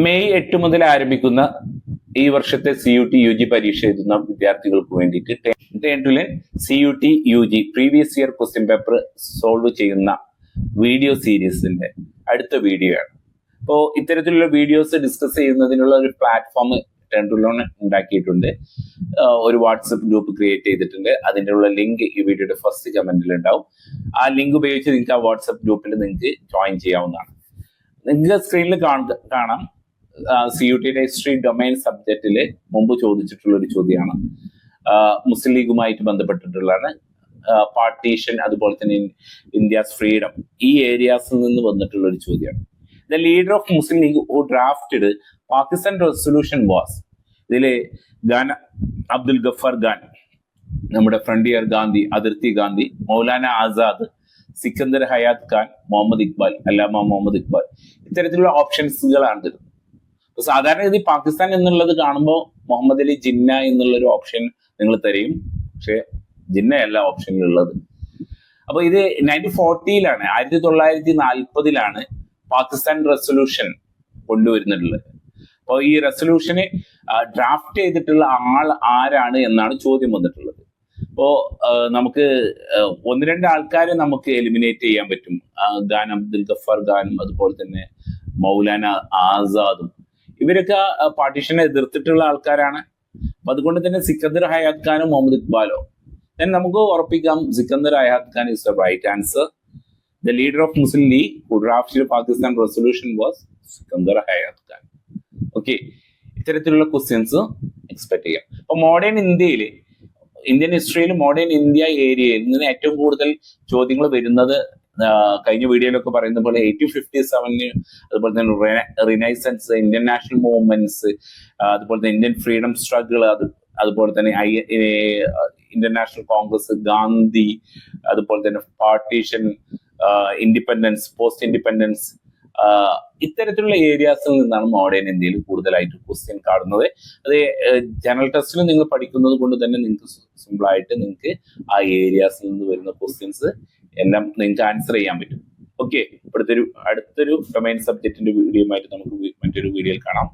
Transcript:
May 8 മുതൽ ആരംഭിക്കുന്ന ഈ വർഷത്തെ CUT UG പരീക്ഷ എഴുതുന്ന വിദ്യാർത്ഥികൾക്ക് വേണ്ടിയിട്ട് 10 CUT UG previous year question paper solve ചെയ്യുന്ന വീഡിയോ സീരീസിന്റെ അടുത്ത വീഡിയോ ആണ്. അപ്പോൾ ഇത്തരത്തിലുള്ള വീഡിയോസ് ഡിസ്കസ് ചെയ്യുന്നതിനുള്ള ഒരു പ്ലാറ്റ്ഫോം ടെൻഡുലോൺ ഉണ്ടാക്കിയിട്ടുണ്ട്. ഒരു വാട്സപ്പ് ഗ്രൂപ്പ് ക്രിയേറ്റ് ചെയ്തിട്ടുണ്ട്. അതിൻ്റെ ഉള്ള ലിങ്ക് ഈ വീഡിയോയുടെ ഫസ്റ്റ് കമന്റിൽ ഉണ്ടാവും. ആ ലിങ്ക് ഉപയോഗിച്ച് നിങ്ങൾക്ക് ആ വാട്സപ്പ് ഗ്രൂപ്പിൽ നിങ്ങൾക്ക് ജോയിൻ ചെയ്യാവുന്നതാണ്. നിങ്ങൾക്ക് സ്ക്രീനിൽ കാണാം CUTയുടെ ഹിസ്റ്ററി ഡൊമൈൻ സബ്ജക്റ്റിൽ മുമ്പ് ചോദിച്ചിട്ടുള്ള ഒരു ചോദ്യമാണ്. മുസ്ലിം ലീഗുമായിട്ട് ബന്ധപ്പെട്ടിട്ടുള്ളതാണ്. പാർട്ടീഷൻ, അതുപോലെ തന്നെ ഇന്ത്യസ് ഫ്രീഡം, ഈ ഏരിയാസിൽ നിന്ന് വന്നിട്ടുള്ള ഒരു ചോദ്യമാണ്. The leader of Muslim League who drafted Pakistan resolution was. ഇതില് അബ്ദുൽ ഗഫാർ ഖാൻ, നമ്മുടെ ഫ്രണ്ടിയർ ഗാന്ധി, അതിർത്തി ഗാന്ധി, മൗലാന ആസാദ്, സിക്കന്ദർ ഹയാത്ത് ഖാൻ, മുഹമ്മദ് ഇക്ബാൽ, അല്ലാമ മുഹമ്മദ് ഇക്ബാൽ, ഇത്തരത്തിലുള്ള ഓപ്ഷൻസുകളാണ് തരുന്നത്. സാധാരണഗതി പാകിസ്ഥാൻ എന്നുള്ളത് കാണുമ്പോൾ മുഹമ്മദ് അലി ജിന്ന എന്നുള്ളൊരു ഓപ്ഷൻ നിങ്ങൾ തരും, പക്ഷെ ജിന്നയല്ല ഓപ്ഷനിലുള്ളത്. അപ്പൊ ഇത് 1940-ലാണ്, 1940 പാകിസ്ഥാൻ റെസൊല്യൂഷൻ കൊണ്ടുവരുന്നിട്ടുള്ളത്. അപ്പോൾ ഈ റെസൊല്യൂഷന് ഡ്രാഫ്റ്റ് ചെയ്തിട്ടുള്ള ആൾ ആരാണ് എന്നാണ് ചോദ്യം വന്നിട്ടുള്ളത്. അപ്പോൾ നമുക്ക് ഒന്ന് രണ്ട് ആൾക്കാരെ നമുക്ക് എലിമിനേറ്റ് ചെയ്യാൻ പറ്റും. ഖാൻ, അബ്ദുൽ ഗഫാർ ഖാനും, അതുപോലെ തന്നെ മൗലാന ആസാദും, ഇവരൊക്കെ പാർട്ടീഷനെ എതിർത്തിട്ടുള്ള ആൾക്കാരാണ്. അപ്പൊ അതുകൊണ്ട് തന്നെ സിക്കന്ദർ ഹയാത്ത് ഖാനും മുഹമ്മദ് ഇക്ബാലോ, then നമുക്ക് ഉറപ്പിക്കാം Sikandar Hayat Khan is the right answer. The leader of Muslim League who drafted Pakistan resolution was Sikandar Hayat Khan. Okay, ഇത്തരത്തിലുള്ള ക്വസ്റ്റ്യൻസ് എക്സ്പെക്ട് ചെയ്യാം. അപ്പൊ മോഡേൺ ഇന്ത്യയിൽ, ഇന്ത്യൻ ഹിസ്റ്ററിയിൽ മോഡേൺ ഇന്ത്യ ഏരിയയിൽ നിന്ന് ഏറ്റവും കൂടുതൽ ചോദ്യങ്ങൾ വരുന്നത് കഴിഞ്ഞ വീഡിയോയിലൊക്കെ പറയുന്ന പോലെ 1857, അതുപോലെ തന്നെ റിനൈസൻസ്, ഇന്ത്യൻ നാഷണൽ മൂവ്മെന്റ്സ്, അതുപോലെ തന്നെ ഇന്ത്യൻ ഫ്രീഡം സ്ട്രഗിൾ, അതുപോലെ തന്നെ ഇന്ത്യൻ നാഷണൽ കോൺഗ്രസ്, ഗാന്ധി, അതുപോലെ തന്നെ പാർട്ടീഷൻ, ഇൻഡിപെൻഡൻസ്, പോസ്റ്റ് ഇൻഡിപെൻഡൻസ്, ഇത്തരത്തിലുള്ള ഏരിയാസിൽ നിന്നാണ് മോഡേൺ ഇന്ത്യയിൽ കൂടുതലായിട്ട് ക്വസ്റ്റ്യൻ കാണുന്നത്. അത് ജനറൽ ടെസ്റ്റിൽ നിങ്ങൾ പഠിക്കുന്നത് കൊണ്ട് തന്നെ നിങ്ങൾക്ക് സിമ്പിളായിട്ട് നിങ്ങൾക്ക് ആ ഏരിയാസിൽ നിന്ന് വരുന്ന ക്വസ്റ്റ്യൻസ് എല്ലാം നിങ്ങൾക്ക് ആൻസർ ചെയ്യാൻ പറ്റും. ഓക്കെ, അടുത്തൊരു ഡൊമൈൻ സബ്ജക്റ്റിന്റെ വീഡിയോ ആയിട്ട് നമുക്ക് മറ്റൊരു വീഡിയോയിൽ കാണാം.